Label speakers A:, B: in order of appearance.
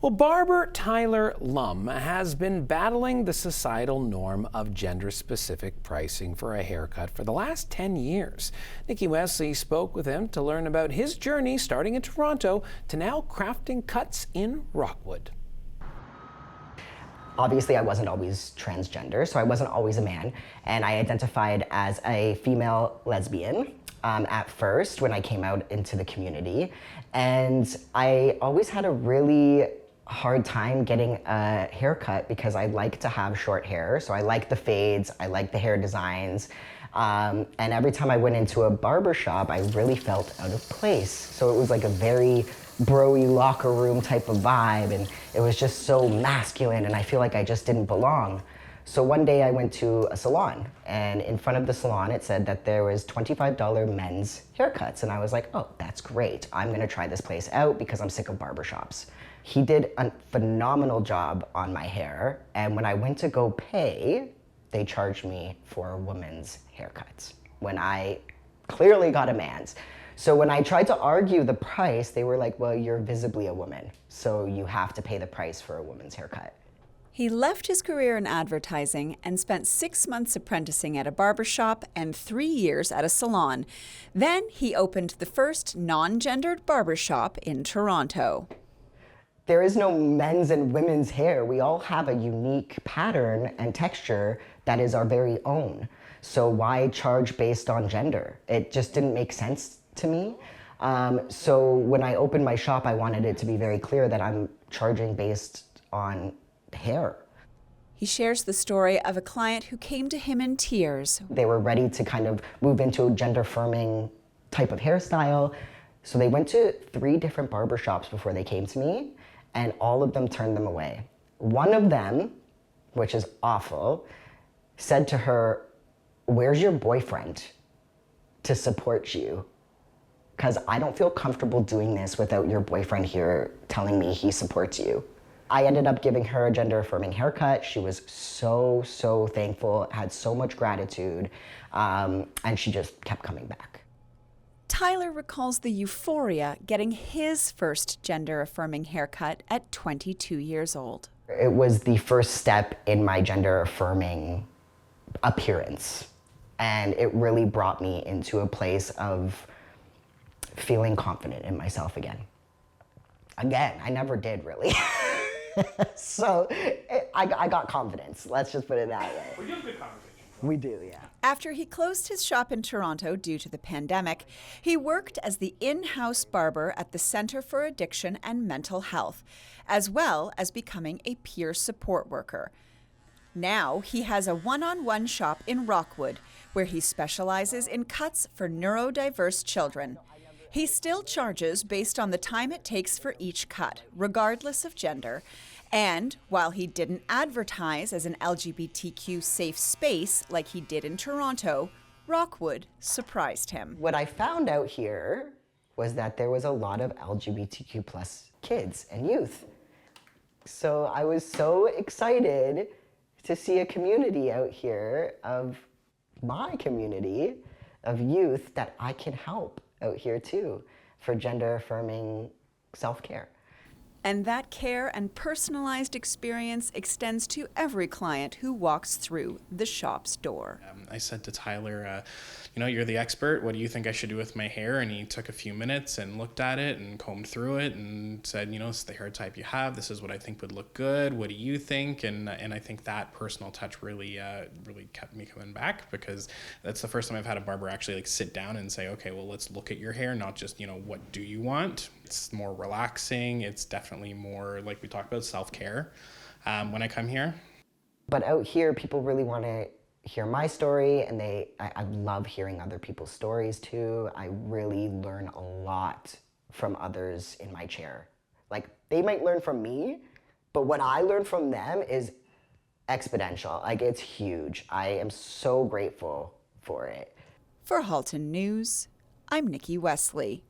A: Well, Barber Tyler Lumb has been battling the societal norm of gender-specific pricing for a haircut for the last 10 years. Nikki Wesley spoke with him to learn about his journey starting in Toronto to now crafting cuts in Rockwood.
B: Obviously, I wasn't always transgender, so I wasn't always a man, and I identified as a female lesbian at first when I came out into the community. And I always had a really hard time getting a haircut because I like to have short hair. So I like the fades, I like the hair designs. And every time I went into a barber shop, I really felt out of place. So it was like a very bro-y locker room type of vibe, and it was just so masculine, and I feel like I just didn't belong. So one day I went to a salon, and in front of the salon it said that there was $25 men's haircuts, and I was like, oh, that's great. I'm gonna try this place out because I'm sick of barbershops. He did a phenomenal job on my hair, and when I went to go pay, they charged me for a woman's haircuts when I clearly got a man's. So when I tried to argue the price, they were like, well, you're visibly a woman, so you have to pay the price for a woman's haircut.
C: He left his career in advertising and spent 6 months apprenticing at a barbershop and 3 years at a salon. Then he opened the first non-gendered barbershop in Toronto.
B: There is no men's and women's hair. We all have a unique pattern and texture that is our very own. So why charge based on gender? It just didn't make sense to me. So when I opened my shop, I wanted it to be very clear that I'm charging based on hair.
C: He shares the story of a client who came to him in tears.
B: They were ready to kind of move into a gender-affirming type of hairstyle. So they went to 3 different barbershops before they came to me, and all of them turned them away. One of them, which is awful, said to her, "Where's your boyfriend to support you? Because I don't feel comfortable doing this without your boyfriend here telling me he supports you." I ended up giving her a gender-affirming haircut. She was so thankful, had so much gratitude, and she just kept coming back.
C: Tyler recalls the euphoria getting his first gender-affirming haircut at 22 years old.
B: It was the first step in my gender-affirming appearance, and it really brought me into a place of feeling confident in myself again. I never did really. So I got confidence. Let's just put it that way.
D: We do have good conversation.
B: We do, yeah.
C: After he closed his shop in Toronto due to the pandemic, he worked as the in-house barber at the Centre for Addiction and Mental Health, as well as becoming a peer support worker. Now he has a one-on-one shop in Rockwood, where he specializes in cuts for neurodiverse children. He still charges based on the time it takes for each cut, regardless of gender. And while he didn't advertise as an LGBTQ safe space like he did in Toronto, Rockwood surprised him.
B: What I found out here was that there was a lot of LGBTQ plus kids and youth. So I was so excited to see a community out here of my community of youth that I can help out here too for gender-affirming self-care.
C: And that care and personalized experience extends to every client who walks through the shop's door.
D: I said to Tyler, you're the expert. What do you think I should do with my hair? And he took a few minutes and looked at it and combed through it and said, this is the hair type you have. This is what I think would look good. What do you think? And I think that personal touch really kept me coming back, because that's the first time I've had a barber actually sit down and say, okay, well, let's look at your hair, not just, what do you want? It's more relaxing. It's definitely more, like we talked about, self-care when I come here.
B: But out here, people really want to hear my story, and I love hearing other people's stories too. I really learn a lot from others in my chair. Like, they might learn from me, but what I learn from them is exponential. Like, it's huge. I am so grateful for it.
C: For Halton News, I'm Nikki Wesley.